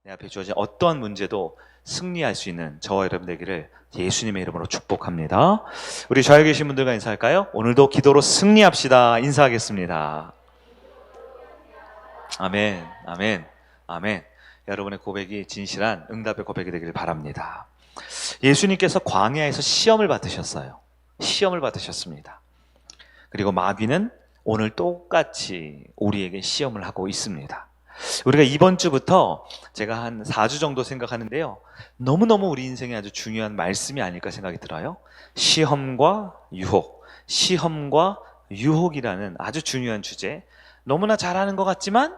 내 앞에 주어진 어떠한 문제도 승리할 수 있는 저와 여러분 되기를 예수님의 이름으로 축복합니다. 우리 좌에 계신 분들과 인사할까요? 오늘도 기도로 승리합시다. 인사하겠습니다. 아멘, 아멘, 아멘. 여러분의 고백이 진실한 응답의 고백이 되길 바랍니다. 예수님께서 광야에서 시험을 받으셨어요. 시험을 받으셨습니다. 그리고 마귀는 오늘 똑같이 우리에게 시험을 하고 있습니다. 우리가 이번 주부터 제가 한 4주 정도 생각하는데요, 너무너무 우리 인생에 아주 중요한 말씀이 아닐까 생각이 들어요. 시험과 유혹, 시험과 유혹이라는 아주 중요한 주제. 너무나 잘하는 것 같지만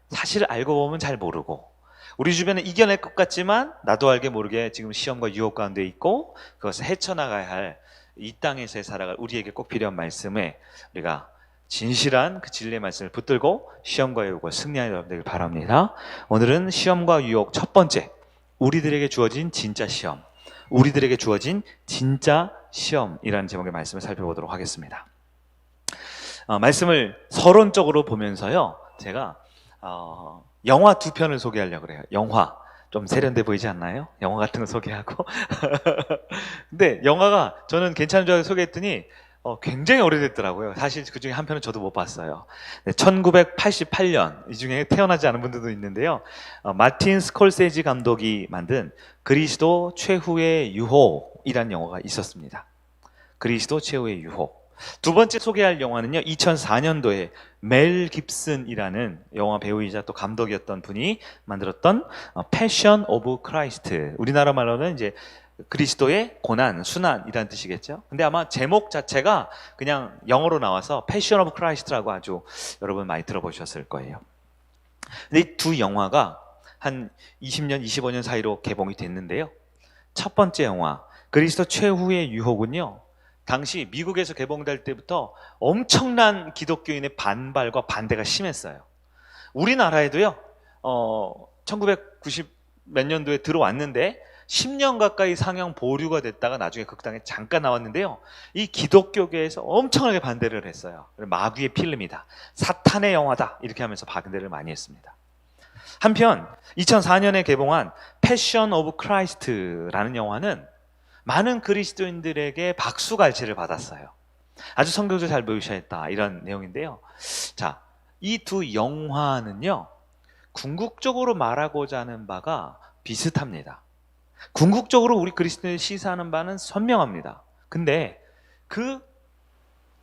사실 알고 보면 잘 모르고, 우리 주변에 이겨낼 것 같지만 나도 알게 모르게 지금 시험과 유혹 가운데 있고, 그것을 헤쳐나가야 할 이 땅에서의 살아갈 우리에게 꼭 필요한 말씀에 우리가 진실한 그 진리의 말씀을 붙들고 시험과 유혹을 승리하는 여러분들 바랍니다. 오늘은 시험과 유혹 첫 번째, 우리들에게 주어진 진짜 시험, 우리들에게 주어진 진짜 시험이라는 제목의 말씀을 살펴보도록 하겠습니다. 말씀을 서론적으로 보면서요, 제가 영화 두 편을 소개하려고 그래요. 영화 좀 세련돼 보이지 않나요? 영화 같은 거 소개하고 근데 영화가 저는 괜찮은 줄 알고 소개했더니 굉장히 오래됐더라고요. 사실 그 중에 한 편은 저도 못 봤어요. 1988년, 이 중에 태어나지 않은 분들도 있는데요, 마틴 스콜세지 감독이 만든 그리스도 최후의 유혹이라는 영화가 있었습니다. 그리스도 최후의 유혹. 두 번째 소개할 영화는요, 2004년도에 멜 깁슨이라는 영화 배우이자 또 감독이었던 분이 만들었던 패션 오브 크라이스트. 우리나라 말로는 이제 그리스도의 고난, 순환이라는 뜻이겠죠. 근데 아마 제목 자체가 그냥 영어로 나와서 패션 오브 크라이스트라고 아주 여러분 많이 들어보셨을 거예요. 근데 이 두 영화가 한 20년, 25년 사이로 개봉이 됐는데요, 첫 번째 영화 그리스도 최후의 유혹은요, 당시 미국에서 개봉될 때부터 엄청난 기독교인의 반발과 반대가 심했어요. 우리나라에도요, 1990 몇 년도에 들어왔는데 10년 가까이 상영 보류가 됐다가 나중에 극장에 잠깐 나왔는데요, 이 기독교계에서 엄청나게 반대를 했어요. 마귀의 필름이다, 사탄의 영화다, 이렇게 하면서 반대를 많이 했습니다. 한편 2004년에 개봉한 패션 오브 크라이스트라는 영화는 많은 그리스도인들에게 박수갈채를 받았어요. 아주 성경도 잘 배우셔야 했다, 이런 내용인데요. 자, 이 두 영화는요, 궁극적으로 말하고자 하는 바가 비슷합니다. 궁극적으로 우리 그리스도인을 시사하는 바는 선명합니다. 근데 그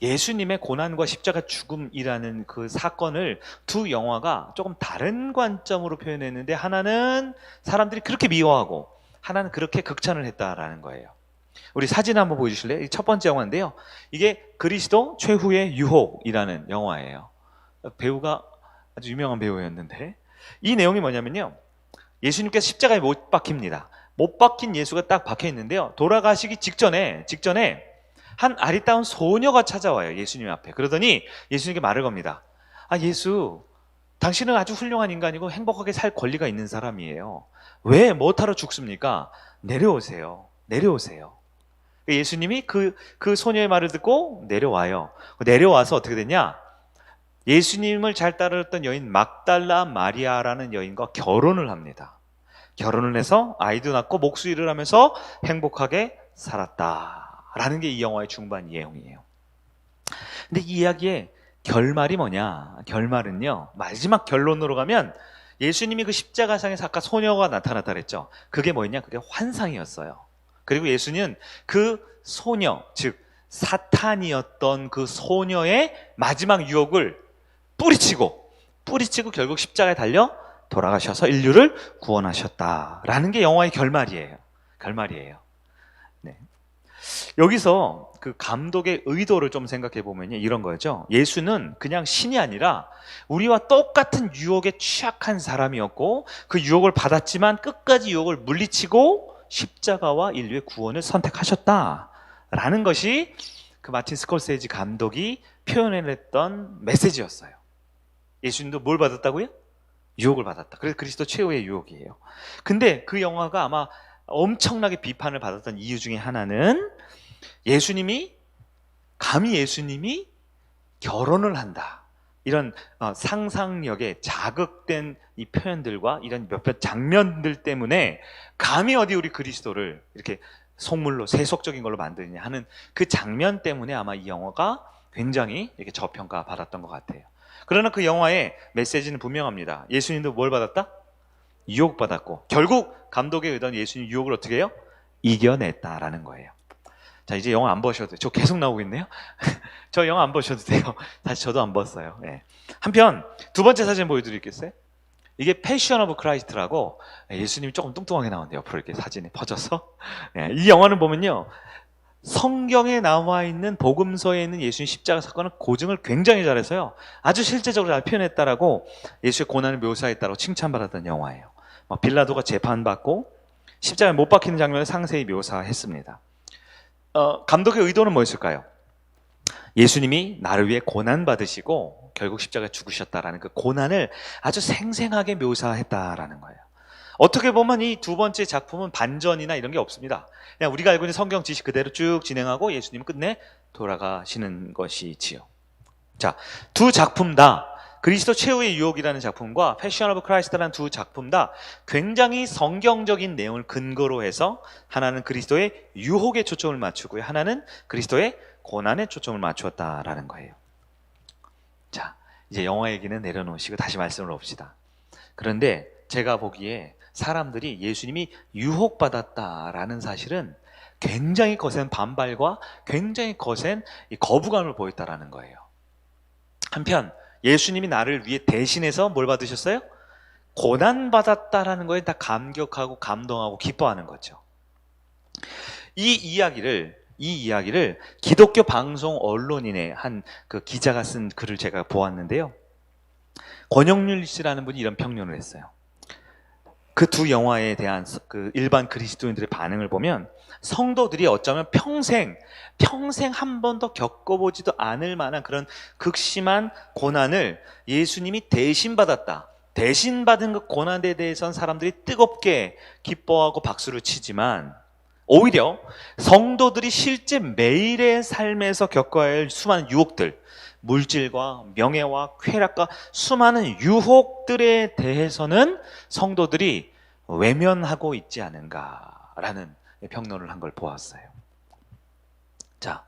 예수님의 고난과 십자가 죽음이라는 그 사건을 두 영화가 조금 다른 관점으로 표현했는데, 하나는 사람들이 그렇게 미워하고 하나는 그렇게 극찬을 했다라는 거예요. 우리 사진 한번 보여주실래요? 첫 번째 영화인데요, 이게 그리스도 최후의 유혹이라는 영화예요. 배우가 아주 유명한 배우였는데, 이 내용이 뭐냐면요, 예수님께서 십자가에 못 박힙니다. 못 박힌 예수가 딱 박혀 있는데요, 돌아가시기 직전에 한 아리따운 소녀가 찾아와요, 예수님 앞에. 그러더니 예수님께 말을 겁니다. 예수, 당신은 아주 훌륭한 인간이고 행복하게 살 권리가 있는 사람이에요. 왜 못하러 죽습니까? 내려오세요. 내려오세요. 예수님이 그 소녀의 말을 듣고 내려와요. 내려와서 어떻게 되냐? 예수님을 잘 따르던 여인 막달라 마리아라는 여인과 결혼을 합니다. 결혼을 해서 아이도 낳고 목수일을 하면서 행복하게 살았다라는 게 이 영화의 중반 내용이에요. 근데 이 이야기의 결말이 뭐냐? 결말은요, 마지막 결론으로 가면 예수님이 그 십자가상에서 아까 소녀가 나타났다 그랬죠. 그게 뭐였냐? 그게 환상이었어요. 그리고 예수님은 그 소녀, 즉 사탄이었던 그 소녀의 마지막 유혹을 뿌리치고 결국 십자가에 달려 돌아가셔서 인류를 구원하셨다라는 게 영화의 결말이에요. 네. 여기서 그 감독의 의도를 좀 생각해 보면 이런 거죠. 예수는 그냥 신이 아니라 우리와 똑같은 유혹에 취약한 사람이었고, 그 유혹을 받았지만 끝까지 유혹을 물리치고 십자가와 인류의 구원을 선택하셨다라는 것이 그 마틴 스콜세지 감독이 표현해냈던 메시지였어요. 예수님도 뭘 받았다고요? 유혹을 받았다. 그래서 그리스도 최후의 유혹이에요. 근데 그 영화가 아마 엄청나게 비판을 받았던 이유 중에 하나는 감히 예수님이 결혼을 한다, 이런 상상력에 자극된 이 표현들과 이런 몇몇 장면들 때문에 감히 어디 우리 그리스도를 이렇게 속물로 세속적인 걸로 만드느냐 하는 그 장면 때문에 아마 이 영화가 굉장히 이렇게 저평가 받았던 것 같아요. 그러나 그 영화의 메시지는 분명합니다. 예수님도 뭘 받았다? 유혹받았고, 결국 감독의 의도는 예수님 유혹을 어떻게 해요? 이겨냈다라는 거예요. 자, 이제 영화 안 보셔도 돼요. 저 계속 나오고 있네요. 저 영화 안 보셔도 돼요. 사실 저도 안 봤어요. 네. 한편 두 번째 사진 보여드리겠어요? 이게 패션 오브 크라이스트라고, 예수님이 조금 뚱뚱하게 나오는데 옆으로 이렇게 사진이 퍼져서, 네. 이 영화는 보면요, 성경에 나와 있는 복음서에 있는 예수님 십자가 사건을 고증을 굉장히 잘해서요, 아주 실제적으로 잘 표현했다라고, 예수의 고난을 묘사했다라고 칭찬받았던 영화예요. 빌라도가 재판받고 십자가에 못 박히는 장면을 상세히 묘사했습니다. 감독의 의도는 뭐였을까요? 예수님이 나를 위해 고난 받으시고 결국 십자가에 죽으셨다라는 그 고난을 아주 생생하게 묘사했다라는 거예요. 어떻게 보면 이 두 번째 작품은 반전이나 이런 게 없습니다. 그냥 우리가 알고 있는 성경 지식 그대로 쭉 진행하고 예수님은 끝내 돌아가시는 것이지요. 자, 두 작품 다, 그리스도 최후의 유혹이라는 작품과 패션 오브 크라이스트라는 두 작품 다 굉장히 성경적인 내용을 근거로 해서, 하나는 그리스도의 유혹에 초점을 맞추고요, 하나는 그리스도의 고난에 초점을 맞추었다라는 거예요. 자, 이제 영화 얘기는 내려놓으시고 다시 말씀을 봅시다. 그런데 제가 보기에 사람들이 예수님이 유혹받았다라는 사실은 굉장히 거센 반발과 굉장히 거센 거부감을 보였다라는 거예요. 한편 예수님이 나를 위해 대신해서 뭘 받으셨어요? 고난받았다라는 거에 다 감격하고 감동하고 기뻐하는 거죠. 이 이야기를 기독교 방송 언론인의 한 그 기자가 쓴 글을 제가 보았는데요, 권영률 씨라는 분이 이런 평론을 했어요. 그 두 영화에 대한 그 일반 그리스도인들의 반응을 보면, 성도들이 어쩌면 평생 한 번도 겪어보지도 않을 만한 그런 극심한 고난을 예수님이 대신 받았다, 대신 받은 그 고난에 대해서는 사람들이 뜨겁게 기뻐하고 박수를 치지만, 오히려 성도들이 실제 매일의 삶에서 겪어야 할 수많은 유혹들, 물질과 명예와 쾌락과 수많은 유혹들에 대해서는 성도들이 외면하고 있지 않은가라는 평론을 한 걸 보았어요. 자,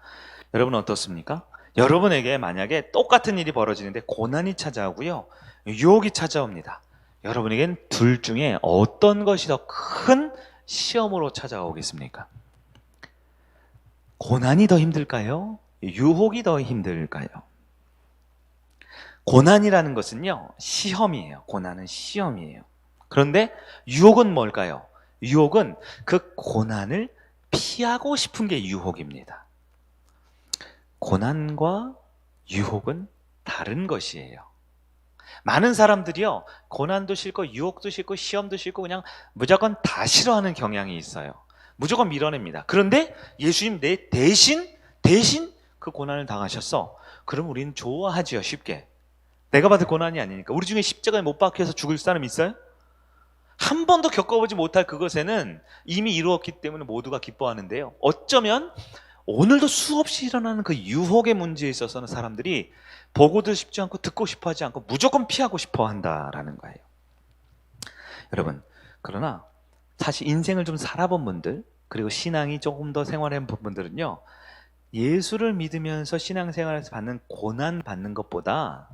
여러분은 어떻습니까? 여러분에게 만약에 똑같은 일이 벌어지는데 고난이 찾아오고요, 유혹이 찾아옵니다. 여러분에겐 둘 중에 어떤 것이 더 큰 시험으로 찾아오겠습니까? 고난이 더 힘들까요? 유혹이 더 힘들까요? 고난이라는 것은요, 시험이에요. 고난은 시험이에요. 그런데 유혹은 뭘까요? 유혹은 그 고난을 피하고 싶은 게 유혹입니다. 고난과 유혹은 다른 것이에요. 많은 사람들이요, 고난도 싫고 유혹도 싫고 시험도 싫고 그냥 무조건 다 싫어하는 경향이 있어요. 무조건 밀어냅니다. 그런데 예수님 내 대신 그 고난을 당하셨어. 그럼 우리는 좋아하지요, 쉽게. 내가 받을 고난이 아니니까. 우리 중에 십자가에 못 박혀서 죽을 사람 있어요? 한 번도 겪어보지 못할 그것에는 이미 이루었기 때문에 모두가 기뻐하는데요, 어쩌면 오늘도 수없이 일어나는 그 유혹의 문제에 있어서는 사람들이 보고도 싶지 않고 듣고 싶어 하지 않고 무조건 피하고 싶어 한다라는 거예요. 여러분, 그러나 사실 인생을 좀 살아본 분들, 그리고 신앙이 조금 더 생활해 본 분들은요, 예수를 믿으면서 신앙생활에서 받는 고난 받는 것보다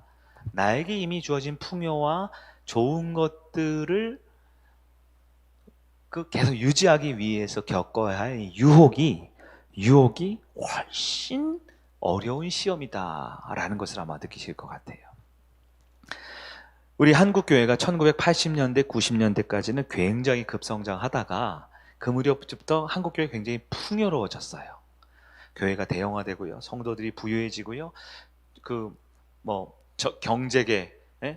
나에게 이미 주어진 풍요와 좋은 것들을 계속 유지하기 위해서 겪어야 할 유혹이 훨씬 어려운 시험이다라는 것을 아마 느끼실 것 같아요. 우리 한국교회가 1980년대, 90년대까지는 굉장히 급성장하다가 그 무렵부터 한국교회 굉장히 풍요로워졌어요. 교회가 대형화되고요, 성도들이 부유해지고요, 경제계,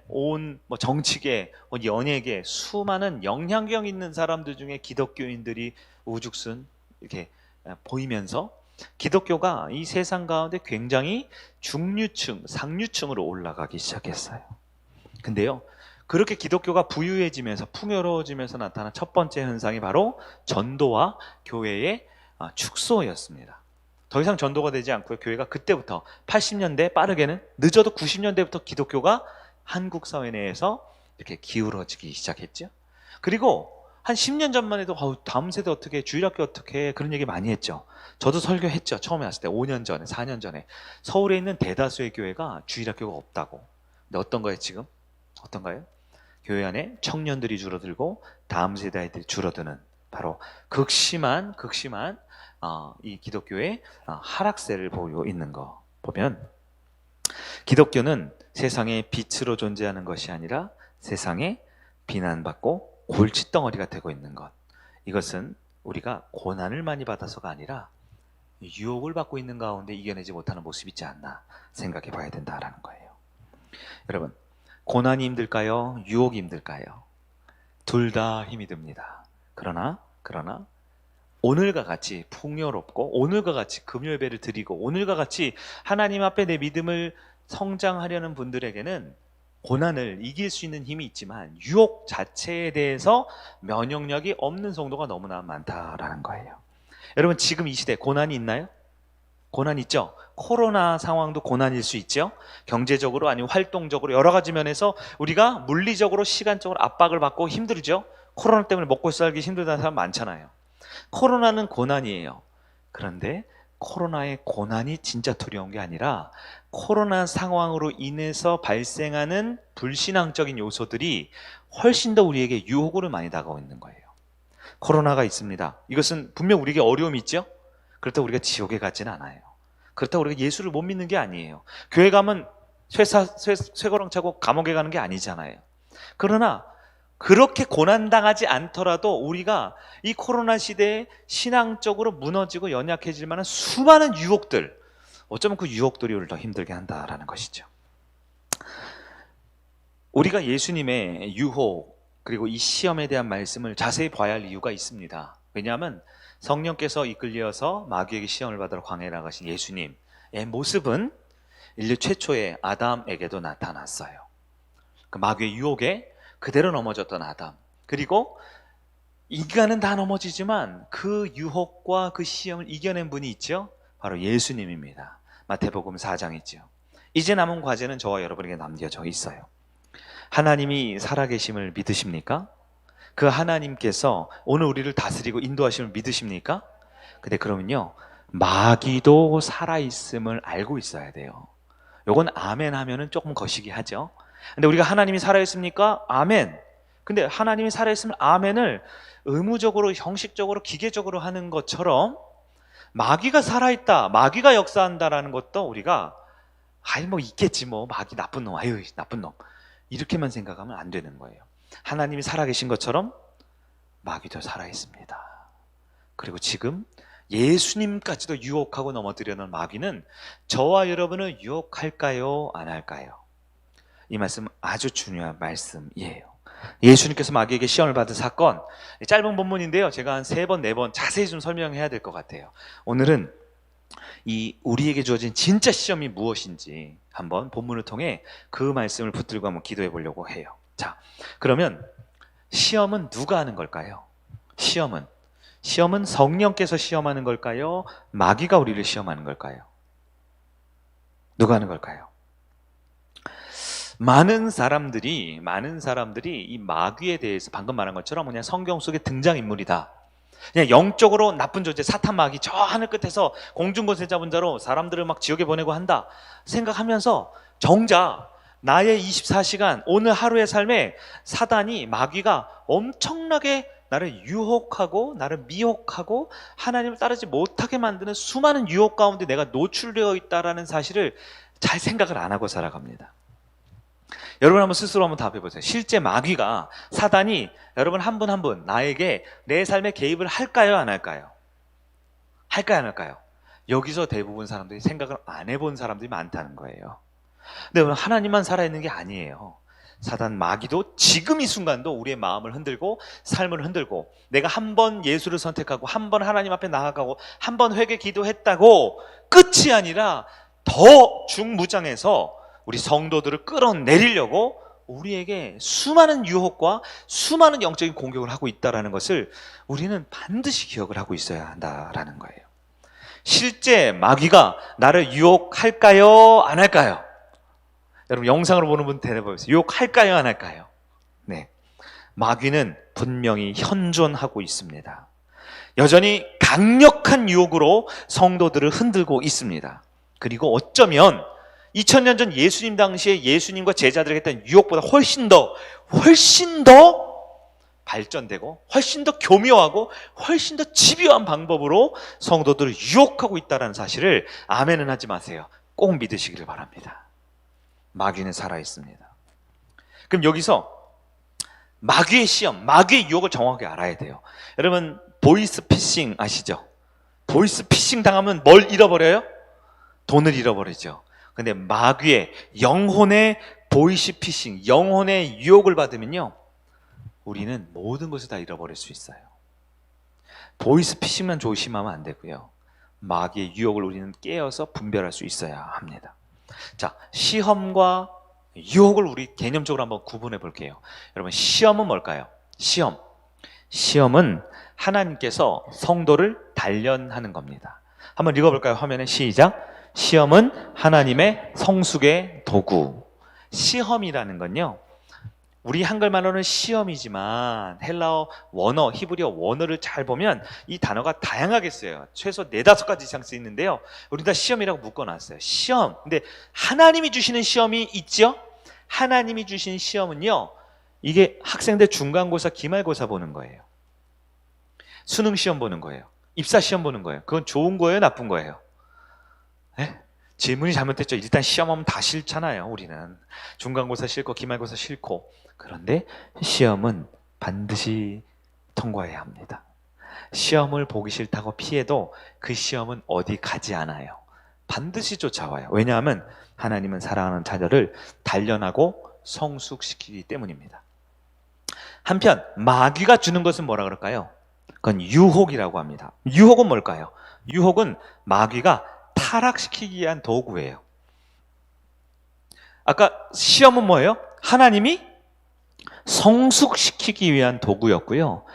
온 정치계, 연예계, 수많은 영향력 있는 사람들 중에 기독교인들이 우죽순 이렇게 보이면서 기독교가 이 세상 가운데 굉장히 중류층, 상류층으로 올라가기 시작했어요. 근데요, 그렇게 기독교가 부유해지면서 풍요로워지면서 나타난 첫 번째 현상이 바로 전도와 교회의 축소였습니다. 더 이상 전도가 되지 않고요. 교회가 그때부터 80년대, 빠르게는 늦어도 90년대부터 기독교가 한국 사회 내에서 이렇게 기울어지기 시작했죠. 그리고 한 10년 전만 해도 다음 세대 어떻게, 주일학교 어떻게, 그런 얘기 많이 했죠. 저도 설교했죠. 처음에 왔을 때 5년 전에, 4년 전에 서울에 있는 대다수의 교회가 주일학교가 없다고. 근데 어떤가요 지금? 어떤가요? 교회 안에 청년들이 줄어들고 다음 세대 아이들이 줄어드는, 바로 극심한 이 기독교의 하락세를 보이고 있는 거 보면, 기독교는 세상의 빛으로 존재하는 것이 아니라 세상에 비난받고 골칫덩어리가 되고 있는 것, 이것은 우리가 고난을 많이 받아서가 아니라 유혹을 받고 있는 가운데 이겨내지 못하는 모습이 있지 않나 생각해 봐야 된다라는 거예요. 여러분, 고난이 힘들까요? 유혹이 힘들까요? 둘 다 힘이 듭니다. 그러나 오늘과 같이 풍요롭고, 오늘과 같이 금요예배를 드리고, 오늘과 같이 하나님 앞에 내 믿음을 성장하려는 분들에게는 고난을 이길 수 있는 힘이 있지만 유혹 자체에 대해서 면역력이 없는 성도가 너무나 많다라는 거예요. 여러분, 지금 이 시대 고난이 있나요? 고난 있죠. 코로나 상황도 고난일 수 있죠. 경제적으로 아니면 활동적으로 여러 가지 면에서 우리가 물리적으로 시간적으로 압박을 받고 힘들죠. 코로나 때문에 먹고 살기 힘들다는 사람 많잖아요. 코로나는 고난이에요. 그런데 코로나의 고난이 진짜 두려운 게 아니라 코로나 상황으로 인해서 발생하는 불신앙적인 요소들이 훨씬 더 우리에게 유혹으로 많이 다가오고 있는 거예요. 코로나가 있습니다. 이것은 분명 우리에게 어려움이 있죠. 그렇다고 우리가 지옥에 가지는 않아요. 그렇다고 우리가 예수를 못 믿는 게 아니에요. 교회 가면 쇠거랑 차고 감옥에 가는 게 아니잖아요. 그러나 그렇게 고난당하지 않더라도 우리가 이 코로나 시대에 신앙적으로 무너지고 연약해질 만한 수많은 유혹들, 어쩌면 그 유혹들이 우리를 더 힘들게 한다라는 것이죠. 우리가 예수님의 유혹, 그리고 이 시험에 대한 말씀을 자세히 봐야 할 이유가 있습니다. 왜냐하면 성령께서 이끌려서 마귀에게 시험을 받으러 광야에 나가신 예수님의 모습은 인류 최초의 아담에게도 나타났어요. 그 마귀의 유혹에 그대로 넘어졌던 아담, 그리고 인간은 다 넘어지지만 그 유혹과 그 시험을 이겨낸 분이 있죠. 바로 예수님입니다. 마태복음 4장 있죠. 이제 남은 과제는 저와 여러분에게 남겨져 있어요. 하나님이 살아계심을 믿으십니까? 그 하나님께서 오늘 우리를 다스리고 인도하심을 믿으십니까? 근데 그러면요, 마귀도 살아있음을 알고 있어야 돼요. 요건 아멘 하면은 조금 거시기 하죠. 근데 우리가 하나님이 살아있습니까? 아멘. 근데 하나님이 살아있으면 아멘을 의무적으로, 형식적으로, 기계적으로 하는 것처럼 마귀가 살아있다, 마귀가 역사한다라는 것도 우리가 뭐 있겠지, 뭐 마귀 나쁜 놈, 아유 나쁜 놈, 이렇게만 생각하면 안 되는 거예요. 하나님이 살아계신 것처럼 마귀도 살아있습니다. 그리고 지금 예수님까지도 유혹하고 넘어뜨려는 마귀는 저와 여러분을 유혹할까요? 안 할까요? 이 말씀 아주 중요한 말씀이에요. 예수님께서 마귀에게 시험을 받은 사건, 짧은 본문인데요, 제가 한 3번, 4번 자세히 좀 설명해야 될 것 같아요. 오늘은 이 우리에게 주어진 진짜 시험이 무엇인지 한번 본문을 통해 그 말씀을 붙들고 한번 기도해 보려고 해요. 자, 그러면 시험은 누가 하는 걸까요? 시험은 성령께서 시험하는 걸까요? 마귀가 우리를 시험하는 걸까요? 누가 하는 걸까요? 많은 사람들이 이 마귀에 대해서 방금 말한 것처럼 그냥 성경 속의 등장인물이다, 그냥 영적으로 나쁜 존재, 사탄 마귀 저 하늘 끝에서 공중권세 잡은 자로 사람들을 막 지옥에 보내고 한다 생각하면서, 정작 나의 24시간 오늘 하루의 삶에 사단이, 마귀가 엄청나게 나를 유혹하고 나를 미혹하고 하나님을 따르지 못하게 만드는 수많은 유혹 가운데 내가 노출되어 있다는 사실을 잘 생각을 안 하고 살아갑니다. 여러분 한번 스스로 한번 답해 보세요. 실제 마귀가, 사단이 여러분 한 분 한 분 나에게 내 삶에 개입을 할까요, 안 할까요? 할까요, 안 할까요? 여기서 대부분 사람들이 생각을 안 해본 사람들이 많다는 거예요. 근데 여러분, 하나님만 살아있는 게 아니에요. 사단, 마귀도 지금 이 순간도 우리의 마음을 흔들고 삶을 흔들고, 내가 한 번 예수를 선택하고 한 번 하나님 앞에 나아가고 한 번 회개 기도했다고 끝이 아니라 더 중무장해서 우리 성도들을 끌어내리려고 우리에게 수많은 유혹과 수많은 영적인 공격을 하고 있다는 것을 우리는 반드시 기억을 하고 있어야 한다라는 거예요. 실제 마귀가 나를 유혹할까요? 안 할까요? 여러분 영상으로 보는 분 대답해보세요. 유혹할까요? 안 할까요? 네, 마귀는 분명히 현존하고 있습니다. 여전히 강력한 유혹으로 성도들을 흔들고 있습니다. 그리고 어쩌면 2000년 전 예수님 당시에 예수님과 제자들에게 했던 유혹보다 훨씬 더 발전되고 훨씬 더 교묘하고 훨씬 더 집요한 방법으로 성도들을 유혹하고 있다는 사실을 아멘은 하지 마세요. 꼭 믿으시기를 바랍니다. 마귀는 살아있습니다. 그럼 여기서 마귀의 시험, 마귀의 유혹을 정확하게 알아야 돼요. 여러분 보이스피싱 아시죠? 보이스피싱 당하면 뭘 잃어버려요? 돈을 잃어버리죠. 근데 마귀의 영혼의 보이스피싱, 영혼의 유혹을 받으면요, 우리는 모든 것을 다 잃어버릴 수 있어요. 보이스피싱만 조심하면 안 되고요, 마귀의 유혹을 우리는 깨어서 분별할 수 있어야 합니다. 자, 시험과 유혹을 우리 개념적으로 한번 구분해 볼게요. 여러분, 시험은 뭘까요? 시험은 하나님께서 성도를 단련하는 겁니다. 한번 읽어볼까요? 화면에 시작. 시험은 하나님의 성숙의 도구. 시험이라는 건요, 우리 한글말로는 시험이지만 헬라어 원어, 히브리어 원어를 잘 보면 이 단어가 다양하게 쓰여요. 최소 4-5가지 이상 쓰이는데요, 우리 다 시험이라고 묶어놨어요. 시험. 근데 하나님이 주시는 시험이 있죠? 하나님이 주신 시험은요, 이게 학생들 중간고사, 기말고사 보는 거예요. 수능 시험 보는 거예요. 입사 시험 보는 거예요. 그건 좋은 거예요? 나쁜 거예요? 에? 질문이 잘못됐죠. 일단 시험하면 다 싫잖아요. 우리는 중간고사 싫고 기말고사 싫고. 그런데 시험은 반드시 통과해야 합니다. 시험을 보기 싫다고 피해도 그 시험은 어디 가지 않아요. 반드시 쫓아와요. 왜냐하면 하나님은 사랑하는 자녀를 단련하고 성숙시키기 때문입니다. 한편 마귀가 주는 것은 뭐라 그럴까요? 그건 유혹이라고 합니다. 유혹은 뭘까요? 유혹은 마귀가 타락시키기 위한 도구예요. 아까 시험은 뭐예요? 하나님이 성숙시키기 위한 도구였고요,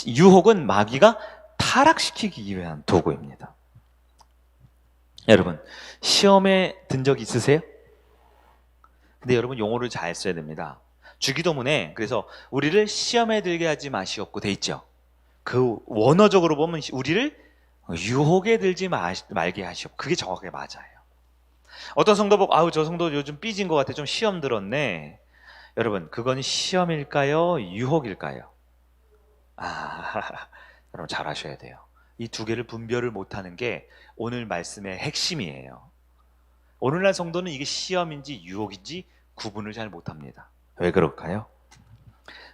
유혹은 마귀가 타락시키기 위한 도구입니다. 여러분, 시험에 든 적 있으세요? 근데 여러분 용어를 잘 써야 됩니다. 주기도문에 그래서 우리를 시험에 들게 하지 마시옵고 돼 있죠. 그 원어적으로 보면 우리를 유혹에 들지 말게 하시옵. 그게 정확하게 맞아요. 어떤 성도 보고 아우 저 성도 요즘 삐진 것 같아, 좀 시험 들었네. 여러분, 그건 시험일까요? 유혹일까요? 여러분 잘 아셔야 돼요. 이 두 개를 분별을 못하는 게 오늘 말씀의 핵심이에요. 오늘날 성도는 이게 시험인지 유혹인지 구분을 잘 못합니다. 왜 그럴까요?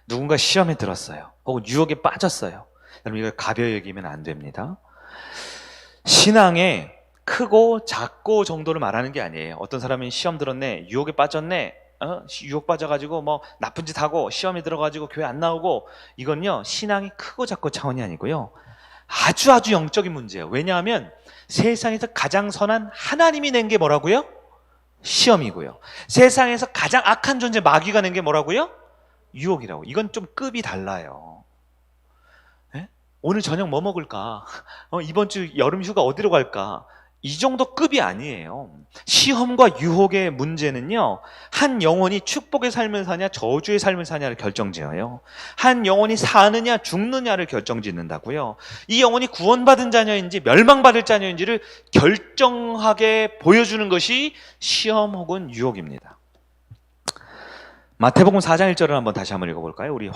누군가 시험에 들었어요. 혹은 유혹에 빠졌어요. 여러분, 이걸 가벼이 여기면 안 됩니다. 신앙에 크고 작고 정도를 말하는 게 아니에요. 어떤 사람이 시험 들었네, 유혹에 빠졌네, 유혹 빠져가지고 뭐 나쁜 짓 하고 시험에 들어가지고 교회 안 나오고, 이건요 신앙이 크고 작고 차원이 아니고요, 아주 영적인 문제예요. 왜냐하면 세상에서 가장 선한 하나님이 낸 게 뭐라고요? 시험이고요, 세상에서 가장 악한 존재 마귀가 낸 게 뭐라고요? 유혹이라고. 이건 좀 급이 달라요. 에? 오늘 저녁 뭐 먹을까? 이번 주 여름 휴가 어디로 갈까? 이 정도 급이 아니에요. 시험과 유혹의 문제는요, 한 영혼이 축복의 삶을 사냐 저주의 삶을 사냐를 결정지어요. 한 영혼이 사느냐 죽느냐를 결정짓는다고요. 이 영혼이 구원받은 자녀인지 멸망받을 자녀인지를 결정하게 보여주는 것이 시험 혹은 유혹입니다. 마태복음 4장 1절을 한번 다시 한번 읽어볼까요? 우리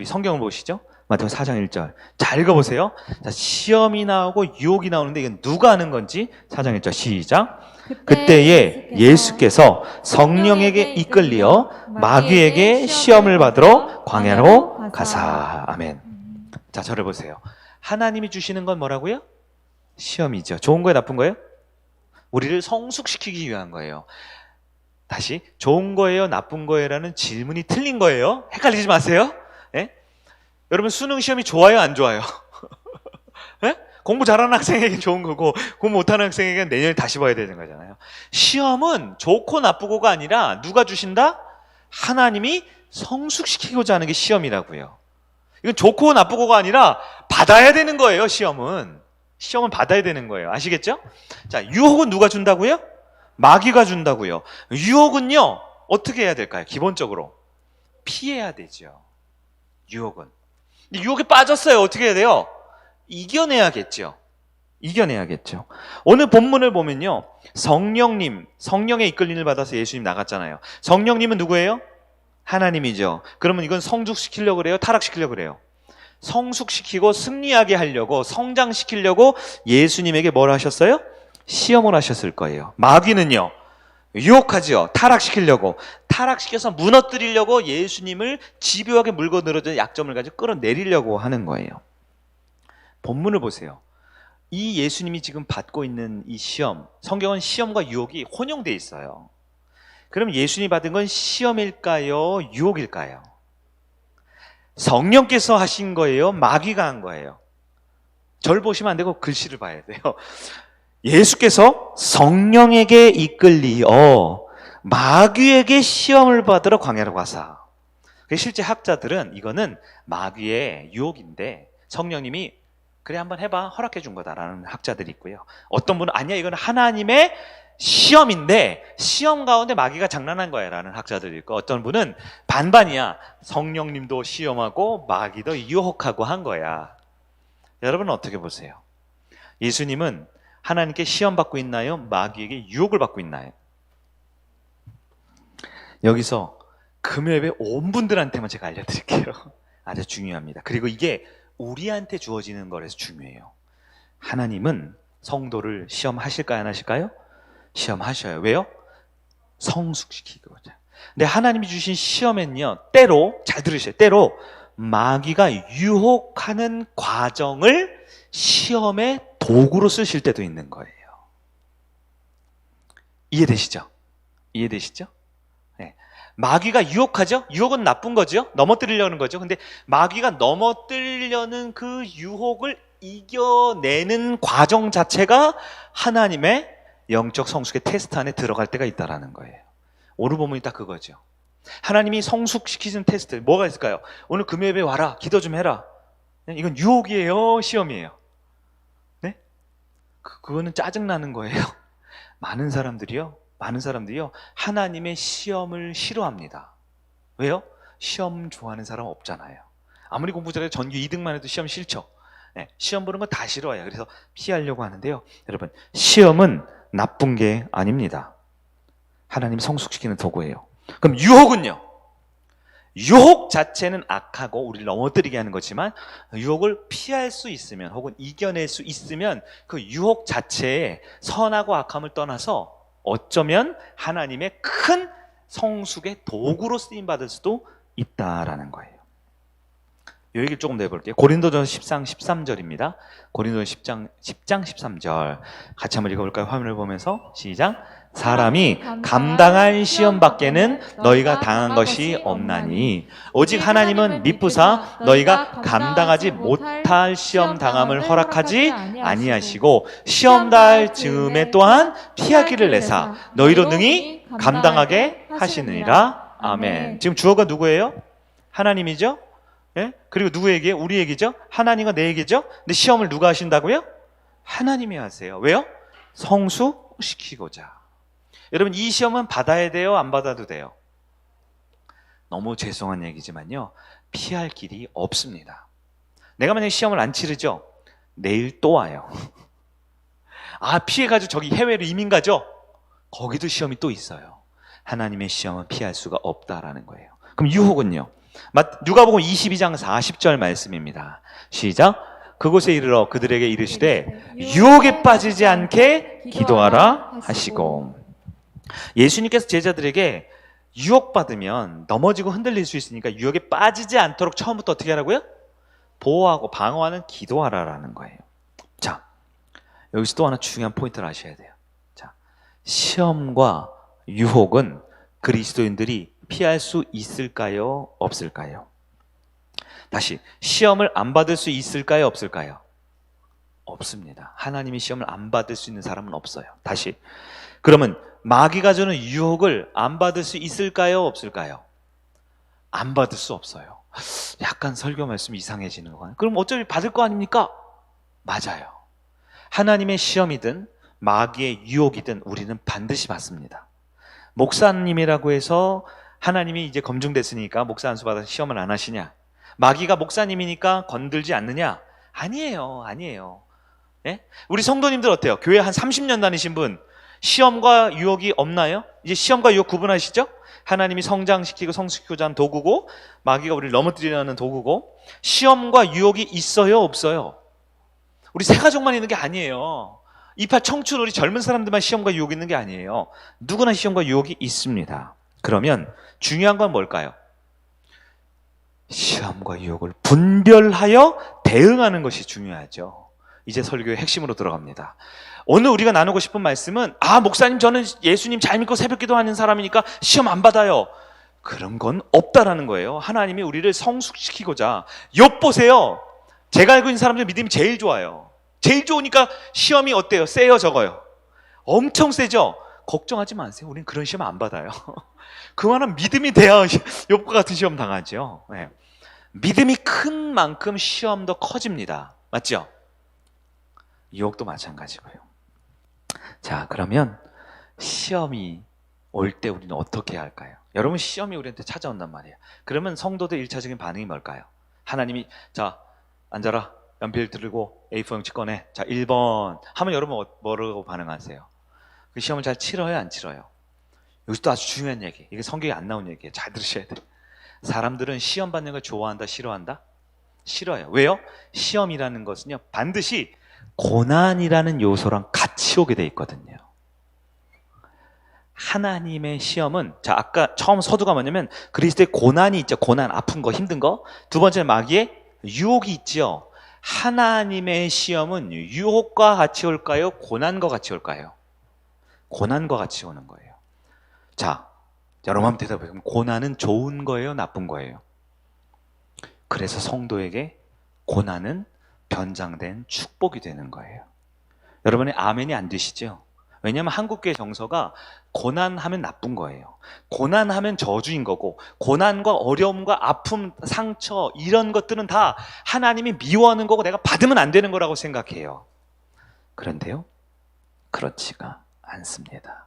성경을 보시죠. 마태복음 4장 1절 잘 읽어보세요. 자, 시험이 나오고 유혹이 나오는데 이건 누가 하는 건지 4장 1절 시작. 그때에 예수께서 성령에게 이끌리어 마귀에게 시험을 받으러 광야로 가사. 아멘. 자, 저를 보세요. 하나님이 주시는 건 뭐라고요? 시험이죠. 좋은 거예요, 나쁜 거예요? 우리를 성숙시키기 위한 거예요. 다시, 좋은 거예요, 나쁜 거예요라는 질문이 틀린 거예요. 헷갈리지 마세요. 예? 여러분, 수능 시험이 좋아요, 안 좋아요? 예? 공부 잘하는 학생에겐 좋은 거고 공부 못하는 학생에겐 내년에 다시 봐야 되는 거잖아요. 시험은 좋고 나쁘고가 아니라 누가 주신다? 하나님이 성숙시키고자 하는 게 시험이라고요. 이건 좋고 나쁘고가 아니라 받아야 되는 거예요, 시험은. 시험은 받아야 되는 거예요. 아시겠죠? 자, 유혹은 누가 준다고요? 마귀가 준다고요. 유혹은요, 어떻게 해야 될까요? 기본적으로 피해야 되죠. 유혹은. 유혹에 빠졌어요. 어떻게 해야 돼요? 이겨내야겠죠. 이겨내야겠죠. 오늘 본문을 보면요, 성령의 이끌림을 받아서 예수님 나갔잖아요. 성령님은 누구예요? 하나님이죠. 그러면 이건 성숙시키려고 그래요? 타락시키려고 그래요? 성숙시키고 승리하게 하려고, 성장시키려고 예수님에게 뭘 하셨어요? 시험을 하셨을 거예요. 마귀는요, 유혹하지요. 타락시키려고, 타락시켜서 무너뜨리려고 예수님을 집요하게 물고 늘어져 약점을 가지고 끌어내리려고 하는 거예요. 본문을 보세요. 이 예수님이 지금 받고 있는 이 시험, 성경은 시험과 유혹이 혼용되어 있어요. 그럼 예수님이 받은 건 시험일까요? 유혹일까요? 성령께서 하신 거예요? 마귀가 한 거예요? 절 보시면 안 되고 글씨를 봐야 돼요. 예수께서 성령에게 이끌리어 마귀에게 시험을 받으러 광야로 가사. 실제 학자들은 이거는 마귀의 유혹인데 성령님이 그래 한번 해봐 허락해 준 거다라는 학자들이 있고요. 어떤 분은 아니야 이건 하나님의 시험인데 시험 가운데 마귀가 장난한 거야 라는 학자들이 있고, 어떤 분은 반반이야. 성령님도 시험하고 마귀도 유혹하고 한 거야. 여러분은 어떻게 보세요? 예수님은 하나님께 시험받고 있나요? 마귀에게 유혹을 받고 있나요? 여기서 금요예배 온 분들한테만 제가 알려드릴게요. 아주 중요합니다. 그리고 이게 우리한테 주어지는 거라서 중요해요. 하나님은 성도를 시험하실까요? 안 하실까요? 시험하셔요. 왜요? 성숙시키고자. 근데 하나님이 주신 시험엔요, 때로, 잘 들으세요. 때로 마귀가 유혹하는 과정을 시험의 도구로 쓰실 때도 있는 거예요. 이해되시죠? 이해되시죠? 네. 마귀가 유혹하죠? 유혹은 나쁜 거죠? 넘어뜨리려는 거죠. 근데 마귀가 넘어뜨리려는 그 유혹을 이겨내는 과정 자체가 하나님의 영적 성숙의 테스트 안에 들어갈 때가 있다라는 거예요. 오늘 본문이 딱 그거죠. 하나님이 성숙시키는 테스트 뭐가 있을까요? 오늘 금요예배 와라, 기도 좀 해라. 이건 유혹이에요, 시험이에요? 네? 그거는 짜증나는 거예요. 많은 사람들이요 하나님의 시험을 싫어합니다. 왜요? 시험 좋아하는 사람 없잖아요. 아무리 공부 잘해도 전교 2등만 해도 시험 싫죠. 네, 시험 보는 거 다 싫어해요. 그래서 피하려고 하는데요. 여러분, 시험은 나쁜 게 아닙니다. 하나님 성숙시키는 도구예요. 그럼 유혹은요? 유혹 자체는 악하고 우리를 넘어뜨리게 하는 거지만, 유혹을 피할 수 있으면 혹은 이겨낼 수 있으면 그 유혹 자체에 선하고 악함을 떠나서 어쩌면 하나님의 큰 성숙의 도구로 쓰임받을 수도 있다라는 거예요. 이 얘기를 조금 더 해볼게요. 고린도전서 10장 13절입니다. 고린도전서 10장 13절 같이 한번 읽어볼까요? 화면을 보면서 시작. 사람이 감당할 시험 밖에는 너희가 당한 것이 없나니 오직 하나님은 미쁘사 너희가 감당하지 못할 시험 당함을 허락하지 아니하시고 시험 당할 즈음에 또한 피하기를 내사 너희로 능히 감당하게 하시느니라. 아멘. 지금 주어가 누구예요? 하나님이죠? 예? 그리고 누구 얘기예요? 우리 얘기죠? 하나님과 내 얘기죠? 근데 시험을 누가 하신다고요? 하나님이 하세요. 왜요? 성숙시키고자. 여러분, 이 시험은 받아야 돼요? 안 받아도 돼요? 너무 죄송한 얘기지만요, 피할 길이 없습니다. 내가 만약에 시험을 안 치르죠? 내일 또 와요. 아, 피해가지고 저기 해외로 이민 가죠? 거기도 시험이 또 있어요. 하나님의 시험은 피할 수가 없다라는 거예요. 그럼 유혹은요? 누가복음 22장 40절 말씀입니다. 시작. 그곳에 이르러 그들에게 이르시되 유혹에 빠지지 않게 기도하라 하시고. 예수님께서 제자들에게 유혹받으면 넘어지고 흔들릴 수 있으니까 유혹에 빠지지 않도록 처음부터 어떻게 하라고요? 보호하고 방어하는 기도하라라는 거예요. 자, 여기서 또 하나 중요한 포인트를 아셔야 돼요. 자, 시험과 유혹은 그리스도인들이 피할 수 있을까요? 없을까요? 다시, 시험을 안 받을 수 있을까요? 없을까요? 없습니다. 하나님이 시험을 안 받을 수 있는 사람은 없어요. 다시, 그러면 마귀가 주는 유혹을 안 받을 수 있을까요? 없을까요? 안 받을 수 없어요. 약간 설교 말씀이 이상해지는 거 같아요. 그럼 어차피 받을 거 아닙니까? 맞아요. 하나님의 시험이든 마귀의 유혹이든 우리는 반드시 받습니다. 목사님이라고 해서 하나님이 이제 검증됐으니까 목사 안수 받아서 시험을 안 하시냐? 마귀가 목사님이니까 건들지 않느냐? 아니에요. 아니에요. 예? 우리 성도님들 어때요? 교회 한 30년 다니신 분 시험과 유혹이 없나요? 이제 시험과 유혹 구분하시죠? 하나님이 성장시키고 성숙시키고자 하는 도구고 마귀가 우리를 넘어뜨리려는 도구고 시험과 유혹이 있어요? 없어요? 우리 세 가족만 있는 게 아니에요. 이파 청춘 우리 젊은 사람들만 시험과 유혹이 있는 게 아니에요. 누구나 시험과 유혹이 있습니다. 그러면 중요한 건 뭘까요? 시험과 유혹을 분별하여 대응하는 것이 중요하죠. 이제 설교의 핵심으로 들어갑니다. 오늘 우리가 나누고 싶은 말씀은 목사님 저는 예수님 잘 믿고 새벽기도 하는 사람이니까 시험 안 받아요. 그런 건 없다라는 거예요. 하나님이 우리를 성숙시키고자. 욥 보세요. 제가 알고 있는 사람들 믿음이 제일 좋아요. 제일 좋으니까 시험이 어때요? 세요 적어요? 엄청 세죠? 걱정하지 마세요. 우린 그런 시험 안 받아요. 그만한 믿음이 돼야 욥과 같은 시험 당하죠. 네. 믿음이 큰 만큼 시험도 커집니다. 맞죠? 유혹도 마찬가지고요. 자, 그러면 시험이 올 때 우리는 어떻게 해야 할까요? 여러분 시험이 우리한테 찾아온단 말이에요. 그러면 성도들 1차적인 반응이 뭘까요? 하나님이 자 앉아라 연필 들고 A4 용지 꺼내 자 1번 하면 여러분 뭐라고 반응하세요? 그 시험을 잘 치러요 안 치러요? 여기서 또 아주 중요한 얘기, 이게 성경에 안 나온 얘기예요. 잘 들으셔야 돼요. 사람들은 시험 받는 걸 좋아한다 싫어한다? 싫어요. 왜요? 시험이라는 것은요 반드시 고난이라는 요소랑 같이 오게 돼 있거든요. 하나님의 시험은 자 아까 처음 서두가 뭐냐면 그리스도의 고난이 있죠. 고난, 아픈 거, 힘든 거. 두 번째는 마귀의 유혹이 있죠. 하나님의 시험은 유혹과 같이 올까요? 고난과 같이 올까요? 고난과 같이 오는 거예요. 자, 여러분 한번 대답해 보면 고난은 좋은 거예요? 나쁜 거예요? 그래서 성도에게 고난은 변장된 축복이 되는 거예요. 여러분의 아멘이 안 되시죠? 왜냐하면 한국교회 정서가 고난하면 나쁜 거예요. 고난하면 저주인 거고 고난과 어려움과 아픔, 상처 이런 것들은 다 하나님이 미워하는 거고 내가 받으면 안 되는 거라고 생각해요. 그런데요, 그렇지가 않습니다.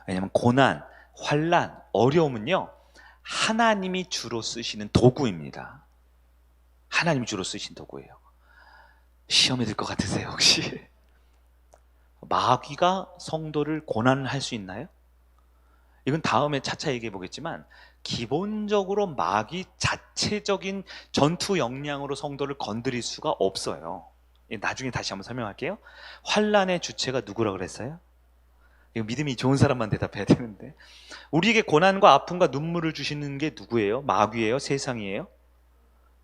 왜냐하면 고난, 환난, 어려움은요 하나님이 주로 쓰시는 도구입니다. 하나님이 주로 쓰신 도구예요. 시험이 들 것 같으세요 혹시? 마귀가 성도를 고난할 수 있나요? 이건 다음에 차차 얘기해 보겠지만 기본적으로 마귀 자체적인 전투 역량으로 성도를 건드릴 수가 없어요. 나중에 다시 한번 설명할게요. 환난의 주체가 누구라고 그랬어요? 이거 믿음이 좋은 사람만 대답해야 되는데 우리에게 고난과 아픔과 눈물을 주시는 게 누구예요? 마귀예요? 세상이에요?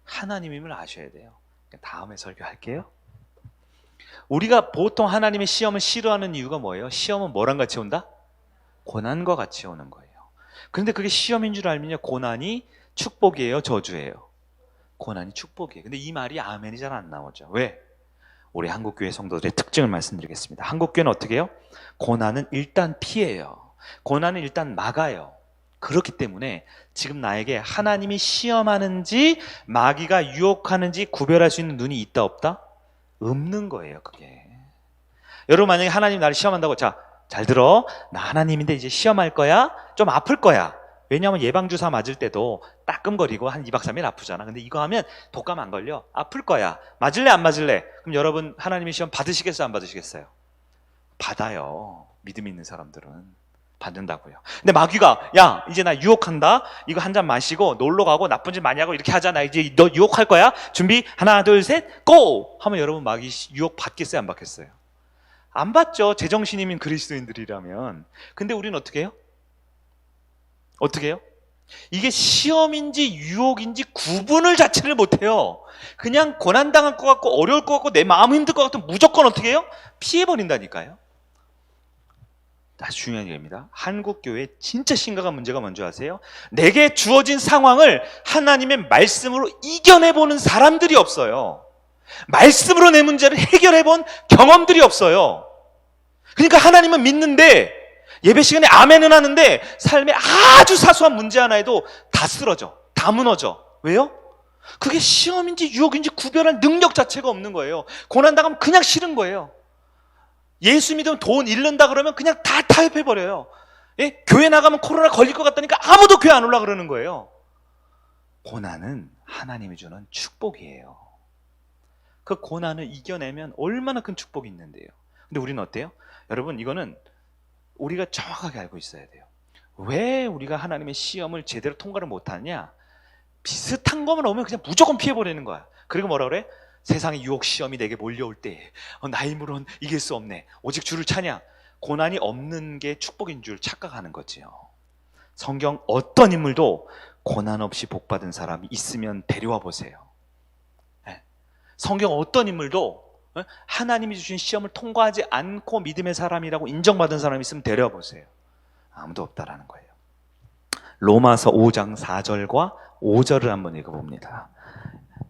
하나님임을 아셔야 돼요. 다음에 설교할게요. 우리가 보통 하나님의 시험을 싫어하는 이유가 뭐예요? 시험은 뭐랑 같이 온다? 고난과 같이 오는 거예요. 그런데 그게 시험인 줄 알면요 고난이 축복이에요? 저주예요? 고난이 축복이에요. 근데 이 말이 아멘이 잘 안 나오죠. 왜? 우리 한국교회 성도들의 특징을 말씀드리겠습니다. 한국교회는 어떻게 해요? 고난은 일단 피해요. 고난은 일단 막아요. 그렇기 때문에 지금 나에게 하나님이 시험하는지 마귀가 유혹하는지 구별할 수 있는 눈이 있다 없다? 없는 거예요. 그게 여러분 만약에 하나님 나를 시험한다고 자 잘 들어 나 하나님인데 이제 시험할 거야 좀 아플 거야. 왜냐하면 예방주사 맞을 때도 따끔거리고 한 2박 3일 아프잖아. 근데 이거 하면 독감 안 걸려. 아플 거야. 맞을래 안 맞을래? 그럼 여러분 하나님의 시험 받으시겠어요 안 받으시겠어요? 받아요. 믿음 있는 사람들은 받는다고요. 근데 마귀가 야 이제 나 유혹한다. 이거 한 잔 마시고 놀러 가고 나쁜 짓 많이 하고 이렇게 하자. 나 이제 너 유혹할 거야. 준비 하나 둘 셋 고! 하면 여러분 마귀 유혹 받겠어요 안 받겠어요? 안 받죠. 제정신이면 그리스도인들이라면. 근데 우리는 어떻게 해요? 어떻게 해요? 이게 시험인지 유혹인지 구분을 자체를 못해요. 그냥 고난당할 것 같고 어려울 것 같고 내 마음 힘들 것 같으면 무조건 어떻게 해요? 피해버린다니까요. 아주 중요한 얘기입니다. 한국교회에 진짜 심각한 문제가 뭔지 아세요? 내게 주어진 상황을 하나님의 말씀으로 이겨내보는 사람들이 없어요. 말씀으로 내 문제를 해결해본 경험들이 없어요. 그러니까 하나님은 믿는데 예배 시간에 아멘은 하는데 삶에 아주 사소한 문제 하나에도 다 쓰러져, 다 무너져. 왜요? 그게 시험인지 유혹인지 구별할 능력 자체가 없는 거예요. 고난당하면 그냥 싫은 거예요. 예수 믿으면 돈 잃는다 그러면 그냥 다 타협해버려요. 예? 교회 나가면 코로나 걸릴 것 같다니까 아무도 교회 안 올라 그러는 거예요. 고난은 하나님이 주는 축복이에요. 그 고난을 이겨내면 얼마나 큰 축복이 있는데요. 근데 우리는 어때요? 여러분, 이거는 우리가 정확하게 알고 있어야 돼요. 왜 우리가 하나님의 시험을 제대로 통과를 못하냐? 비슷한 것만 오면 그냥 무조건 피해버리는 거야. 그리고 뭐라 그래? 세상의 유혹 시험이 내게 몰려올 때 나의 힘으로는 이길 수 없네. 오직 주를 차냐? 고난이 없는 게 축복인 줄 착각하는 거지요. 성경 어떤 인물도 고난 없이 복받은 사람이 있으면 데려와 보세요. 성경 어떤 인물도 하나님이 주신 시험을 통과하지 않고 믿음의 사람이라고 인정받은 사람이 있으면 데려와 보세요. 아무도 없다라는 거예요. 로마서 5장 4절과 5절을 한번 읽어봅니다.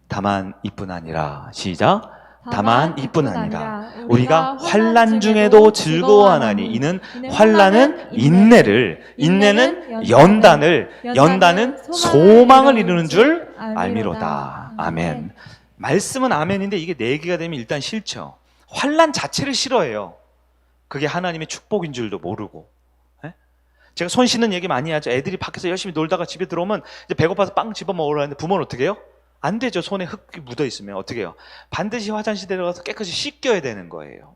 다만 이뿐 아니라, 시작. 다만 이뿐 아니라 우리가 환난 중에도 즐거워하나니 이는 환난은 인내를, 인내는 연단을, 연단은 소망을 이루는 줄 알미로다. 아멘. 말씀은 아멘인데 이게 내기가 되면 일단 싫죠. 환난 자체를 싫어해요. 그게 하나님의 축복인 줄도 모르고. 제가 손 씻는 얘기 많이 하죠. 애들이 밖에서 열심히 놀다가 집에 들어오면 이제 배고파서 빵 집어 먹으려 하는데 부모는 어떻게 해요? 안 되죠. 손에 흙이 묻어 있으면 어떻게 해요? 반드시 화장실 데려가서 깨끗이 씻겨야 되는 거예요.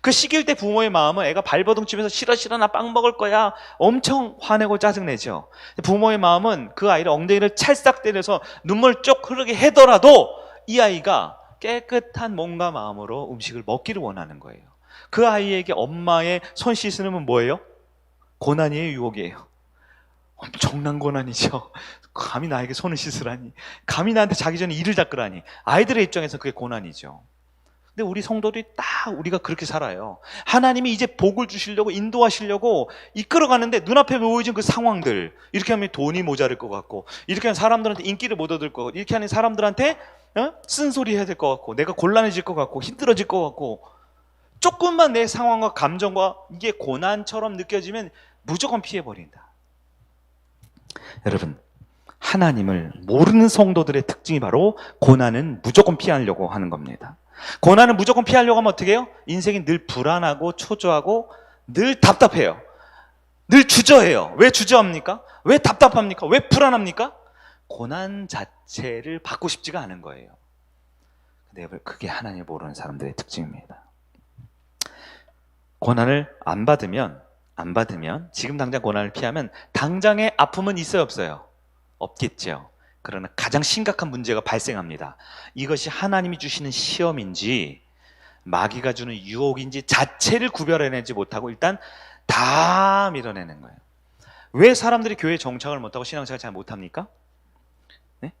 그 씻길 때 부모의 마음은 애가 발버둥 치면서 싫어 싫어 나 빵 먹을 거야 엄청 화내고 짜증내죠. 부모의 마음은 그 아이를 엉덩이를 찰싹 때려서 눈물 쪽 흐르게 해더라도 이 아이가 깨끗한 몸과 마음으로 음식을 먹기를 원하는 거예요. 그 아이에게 엄마의 손 씻으면 뭐예요? 고난이에요, 유혹이에요? 엄청난 고난이죠. 감히 나에게 손을 씻으라니, 감히 나한테 자기 전에 이를 닦으라니. 아이들의 입장에서 그게 고난이죠. 근데 우리 성도들이 딱 우리가 그렇게 살아요. 하나님이 이제 복을 주시려고 인도하시려고 이끌어가는데 눈앞에 보여진 그 상황들, 이렇게 하면 돈이 모자랄 것 같고, 이렇게 하면 사람들한테 인기를 못 얻을 것 같고, 이렇게 하면 사람들한테 쓴소리 해야 될 것 같고, 내가 곤란해질 것 같고, 힘들어질 것 같고, 조금만 내 상황과 감정과 이게 고난처럼 느껴지면 무조건 피해버린다. 여러분, 하나님을 모르는 성도들의 특징이 바로 고난은 무조건 피하려고 하는 겁니다. 고난은 무조건 피하려고 하면 어떻게 해요? 인생이 늘 불안하고 초조하고 늘 답답해요. 늘 주저해요. 왜 주저합니까? 왜 답답합니까? 왜 불안합니까? 고난 자체를 받고 싶지가 않은 거예요. 근데 그게 하나님을 모르는 사람들의 특징입니다. 고난을 안 받으면 지금 당장 고난을 피하면 당장의 아픔은 있어요, 없어요? 없겠죠. 그러나 가장 심각한 문제가 발생합니다. 이것이 하나님이 주시는 시험인지 마귀가 주는 유혹인지 자체를 구별해내지 못하고 일단 다 밀어내는 거예요. 왜 사람들이 교회에 정착을 못하고 신앙생활 잘 못합니까? 네?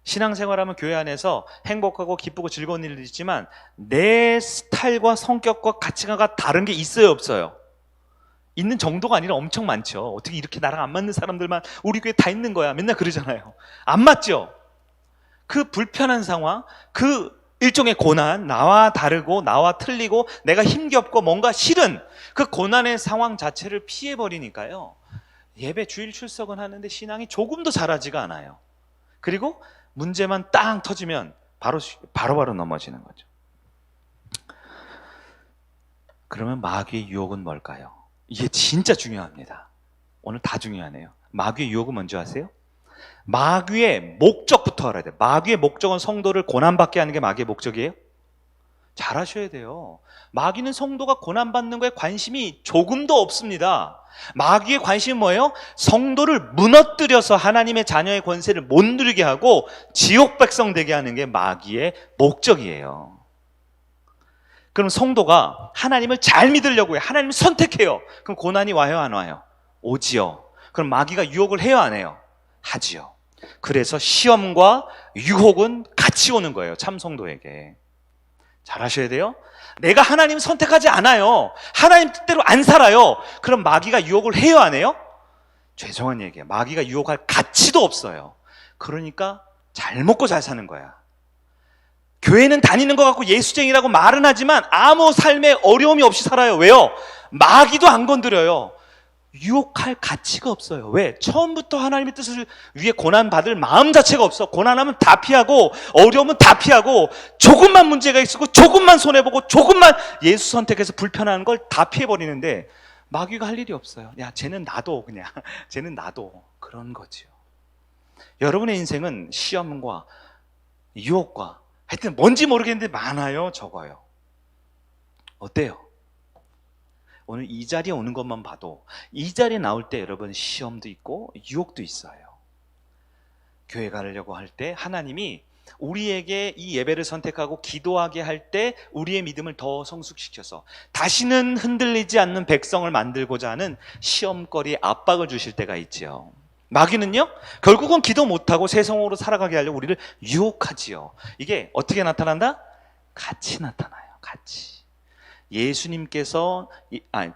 신앙생활하면 교회 안에서 행복하고 기쁘고 즐거운 일도 있지만 내 스타일과 성격과 가치관과 다른 게 있어요, 없어요? 있는 정도가 아니라 엄청 많죠. 어떻게 이렇게 나랑 안 맞는 사람들만 우리 교회에 다 있는 거야. 맨날 그러잖아요. 안 맞죠? 그 불편한 상황, 그 일종의 고난, 나와 다르고 나와 틀리고 내가 힘겹고 뭔가 싫은 그 고난의 상황 자체를 피해버리니까요. 예배 주일 출석은 하는데 신앙이 조금도 자라지가 않아요. 그리고 문제만 땅 터지면 바로 넘어지는 거죠. 그러면 마귀의 유혹은 뭘까요? 이게 진짜 중요합니다. 오늘 다 중요하네요. 마귀의 유혹은 뭔지 아세요? 마귀의 목적부터 알아야 돼요. 마귀의 목적은 성도를 고난받게 하는 게 마귀의 목적이에요? 잘 아셔야 돼요. 마귀는 성도가 고난받는 거에 관심이 조금도 없습니다. 마귀의 관심은 뭐예요? 성도를 무너뜨려서 하나님의 자녀의 권세를 못 누리게 하고 지옥 백성 되게 하는 게 마귀의 목적이에요. 그럼 성도가 하나님을 잘 믿으려고 해요. 하나님을 선택해요. 그럼 고난이 와요, 안 와요? 오지요. 그럼 마귀가 유혹을 해요, 안 해요? 하지요. 그래서 시험과 유혹은 같이 오는 거예요, 참 성도에게. 잘 하셔야 돼요. 내가 하나님 선택하지 않아요. 하나님 뜻대로 안 살아요. 그럼 마귀가 유혹을 해요, 안 해요? 죄송한 얘기예요. 마귀가 유혹할 가치도 없어요. 그러니까 잘 먹고 잘 사는 거야. 교회는 다니는 것 같고 예수쟁이라고 말은 하지만 아무 삶에 어려움이 없이 살아요. 왜요? 마귀도 안 건드려요. 유혹할 가치가 없어요. 왜? 처음부터 하나님의 뜻을 위해 고난받을 마음 자체가 없어. 고난하면 다 피하고 어려우면 다 피하고 조금만 문제가 있고 조금만 손해보고 조금만 예수 선택해서 불편한 걸 다 피해버리는데 마귀가 할 일이 없어요. 야, 쟤는 놔둬 그냥. 쟤는 놔둬. 그런 거지요. 여러분의 인생은 시험과 유혹과 하여튼 뭔지 모르겠는데 많아요, 적어요. 어때요? 오늘 이 자리에 오는 것만 봐도 이 자리에 나올 때 여러분 시험도 있고 유혹도 있어요. 교회 가려고 할 때 하나님이 우리에게 이 예배를 선택하고 기도하게 할 때 우리의 믿음을 더 성숙시켜서 다시는 흔들리지 않는 백성을 만들고자 하는 시험거리에 압박을 주실 때가 있지요. 마귀는요, 결국은 기도 못하고 세상으로 살아가게 하려고 우리를 유혹하지요. 이게 어떻게 나타난다? 같이 나타나요. 같이.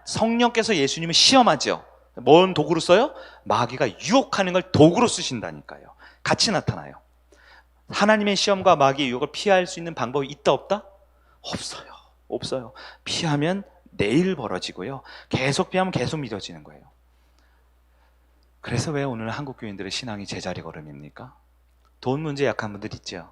성령께서 예수님을 시험하죠. 뭔 도구로 써요? 마귀가 유혹하는 걸 도구로 쓰신다니까요. 같이 나타나요. 하나님의 시험과 마귀의 유혹을 피할 수 있는 방법이 있다 없다? 없어요. 없어요. 피하면 내일 벌어지고요. 계속 피하면 계속 미뤄지는 거예요. 그래서 왜 오늘 한국 교인들의 신앙이 제자리 걸음입니까? 돈 문제 약한 분들 있죠.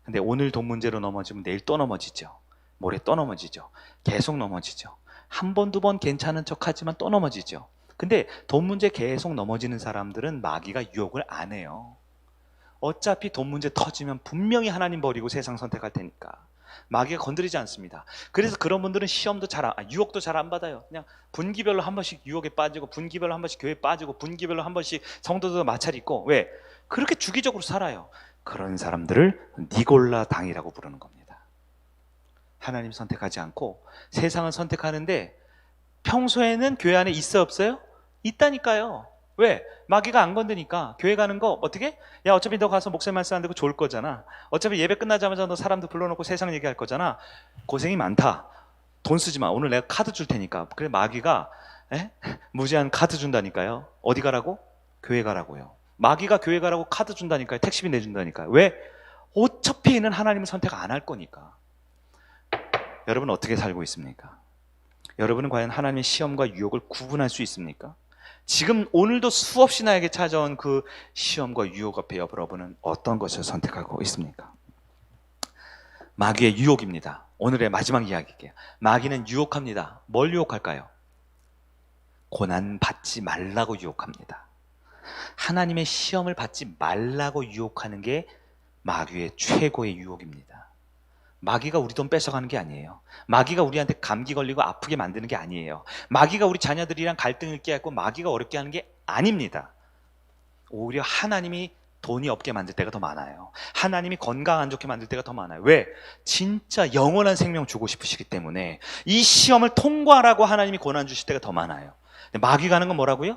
근데 오늘 돈 문제로 넘어지면 내일 또 넘어지죠. 모레 또 넘어지죠. 계속 넘어지죠. 한 번, 두 번 괜찮은 척 하지만 또 넘어지죠. 근데 돈 문제 계속 넘어지는 사람들은 마귀가 유혹을 안 해요. 어차피 돈 문제 터지면 분명히 하나님 버리고 세상 선택할 테니까 마귀가 건드리지 않습니다. 그래서 그런 분들은 유혹도 잘 안 받아요. 그냥 분기별로 한 번씩 유혹에 빠지고 분기별로 한 번씩 교회에 빠지고 분기별로 한 번씩 성도들 마찰 있고. 왜? 그렇게 주기적으로 살아요. 그런 사람들을 니골라 당이라고 부르는 겁니다. 하나님 선택하지 않고 세상을 선택하는데 평소에는 교회 안에 있어요, 없어요? 있다니까요. 왜? 마귀가 안 건드니까. 교회 가는 거 어떻게? 야, 어차피 너 가서 목사님 말씀 안 듣고 좋을 거잖아. 어차피 예배 끝나자마자 너 사람들 불러놓고 세상 얘기할 거잖아. 고생이 많다. 돈 쓰지 마. 오늘 내가 카드 줄 테니까. 그래 마귀가 무제한 카드 준다니까요. 어디 가라고? 교회 가라고요. 마귀가 교회 가라고 카드 준다니까요. 택시비 내준다니까요. 왜? 어차피는 하나님을 선택 안 할 거니까. 여러분 어떻게 살고 있습니까? 여러분은 과연 하나님의 시험과 유혹을 구분할 수 있습니까? 지금 오늘도 수없이 나에게 찾아온 그 시험과 유혹 앞에 여러분은 어떤 것을 선택하고 있습니까? 마귀의 유혹입니다. 오늘의 마지막 이야기게요. 마귀는 유혹합니다. 뭘 유혹할까요? 고난 받지 말라고 유혹합니다. 하나님의 시험을 받지 말라고 유혹하는 게 마귀의 최고의 유혹입니다. 마귀가 우리 돈 뺏어가는 게 아니에요. 마귀가 우리한테 감기 걸리고 아프게 만드는 게 아니에요. 마귀가 우리 자녀들이랑 갈등을 있게 하고 마귀가 어렵게 하는 게 아닙니다. 오히려 하나님이 돈이 없게 만들 때가 더 많아요. 하나님이 건강 안 좋게 만들 때가 더 많아요. 왜? 진짜 영원한 생명 주고 싶으시기 때문에 이 시험을 통과하라고 하나님이 고난 주실 때가 더 많아요. 근데 마귀가 하는 건 뭐라고요?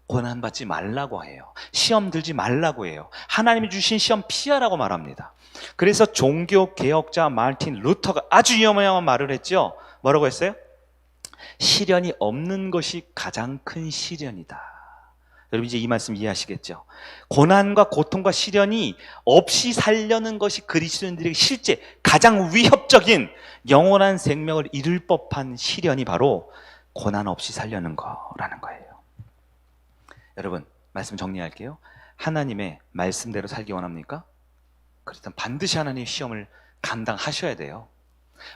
고난 받지 말라고 해요. 시험 들지 말라고 해요. 하나님이 주신 시험 피하라고 말합니다. 그래서 종교 개혁자 마르틴 루터가 아주 유명한 말을 했죠. 뭐라고 했어요? 시련이 없는 것이 가장 큰 시련이다. 여러분 이제 이 말씀 이해하시겠죠? 고난과 고통과 시련이 없이 살려는 것이 그리스도인들에게 실제 가장 위협적인 영원한 생명을 이룰 법한 시련이 바로 고난 없이 살려는 거라는 거예요. 여러분 말씀 정리할게요. 하나님의 말씀대로 살기 원합니까? 그렇다면 반드시 하나님의 시험을 감당하셔야 돼요.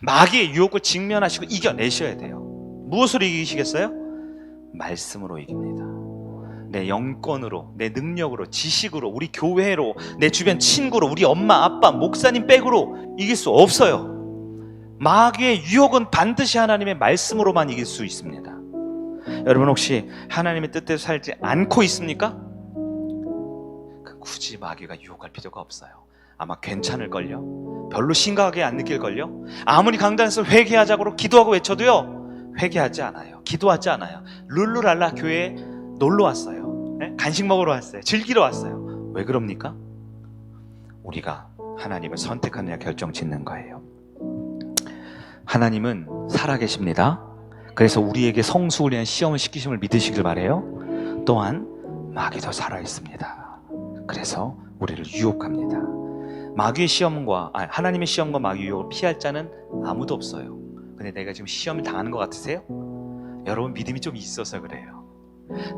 마귀의 유혹을 직면하시고 이겨내셔야 돼요. 무엇으로 이기시겠어요? 말씀으로 이깁니다. 내 영권으로, 내 능력으로, 지식으로, 우리 교회로, 내 주변 친구로, 우리 엄마, 아빠, 목사님 백으로 이길 수 없어요. 마귀의 유혹은 반드시 하나님의 말씀으로만 이길 수 있습니다. 여러분 혹시 하나님의 뜻대로 살지 않고 있습니까? 굳이 마귀가 유혹할 필요가 없어요. 아마 괜찮을걸요? 별로 심각하게 안 느낄걸요? 아무리 강단에서 회개하자고 기도하고 외쳐도요 회개하지 않아요. 기도하지 않아요. 룰루랄라 교회에 놀러 왔어요. 간식 먹으러 왔어요. 즐기러 왔어요. 왜 그럽니까? 우리가 하나님을 선택하느냐 결정 짓는 거예요. 하나님은 살아계십니다. 그래서 우리에게 성숙을 위한 시험을 시키심을 믿으시길 바라요. 또한 마귀도 살아있습니다. 그래서 우리를 유혹합니다. 마귀의 시험과 하나님의 시험과 마귀의 유혹을 피할 자는 아무도 없어요. 근데 내가 지금 시험을 당하는 것 같으세요? 여러분 믿음이 좀 있어서 그래요.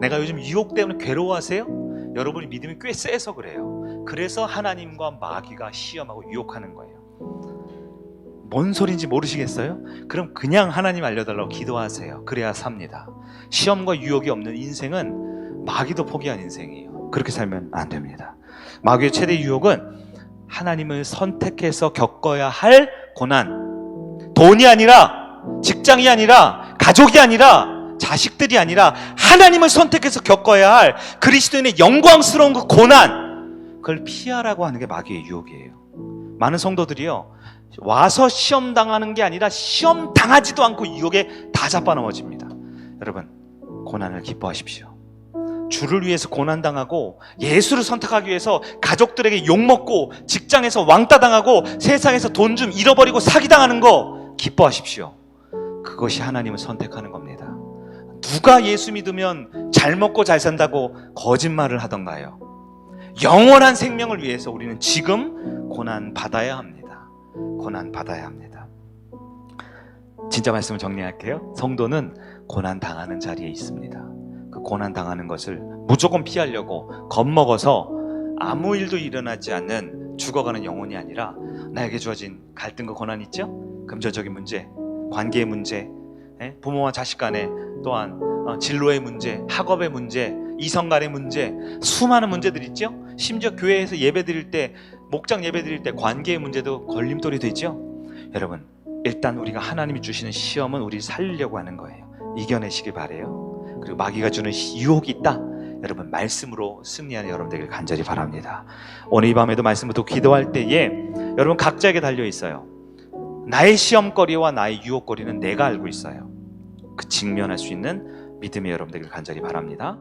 내가 요즘 유혹 때문에 괴로워하세요? 여러분이 믿음이 꽤 세서 그래요. 그래서 하나님과 마귀가 시험하고 유혹하는 거예요. 뭔 소린지 모르시겠어요? 그럼 그냥 하나님 알려달라고 기도하세요. 그래야 삽니다. 시험과 유혹이 없는 인생은 마귀도 포기한 인생이에요. 그렇게 살면 안 됩니다. 마귀의 최대 유혹은 하나님을 선택해서 겪어야 할 고난, 돈이 아니라, 직장이 아니라, 가족이 아니라, 자식들이 아니라 하나님을 선택해서 겪어야 할 그리스도인의 영광스러운 그 고난, 그걸 피하라고 하는 게 마귀의 유혹이에요. 많은 성도들이요, 와서 시험 당하는 게 아니라 시험 당하지도 않고 유혹에 다 자빠넘어집니다. 여러분, 고난을 기뻐하십시오. 주를 위해서 고난당하고 예수를 선택하기 위해서 가족들에게 욕먹고 직장에서 왕따 당하고 세상에서 돈 좀 잃어버리고 사기당하는 거 기뻐하십시오. 그것이 하나님을 선택하는 겁니다. 누가 예수 믿으면 잘 먹고 잘 산다고 거짓말을 하던가요? 영원한 생명을 위해서 우리는 지금 고난 받아야 합니다. 고난 받아야 합니다. 진짜 말씀을 정리할게요. 성도는 고난 당하는 자리에 있습니다. 그 고난 당하는 것을 무조건 피하려고 겁먹어서 아무 일도 일어나지 않는 죽어가는 영혼이 아니라 나에게 주어진 갈등과 고난 있죠? 금전적인 문제, 관계의 문제, 부모와 자식 간의 또한 진로의 문제, 학업의 문제, 이성 간의 문제, 수많은 문제들 있죠? 심지어 교회에서 예배 드릴 때, 목장 예배 드릴 때 관계의 문제도 걸림돌이 되죠? 여러분, 일단 우리가 하나님이 주시는 시험은 우리를 살리려고 하는 거예요. 이겨내시길 바라요. 그리고 마귀가 주는 유혹이 있다, 여러분 말씀으로 승리하는 여러분 되길 간절히 바랍니다. 오늘 이 밤에도 말씀을 듣고 기도할 때에 여러분 각자에게 달려 있어요. 나의 시험거리와 나의 유혹거리는 내가 알고 있어요. 그 직면할 수 있는 믿음의 여러분 되길 간절히 바랍니다.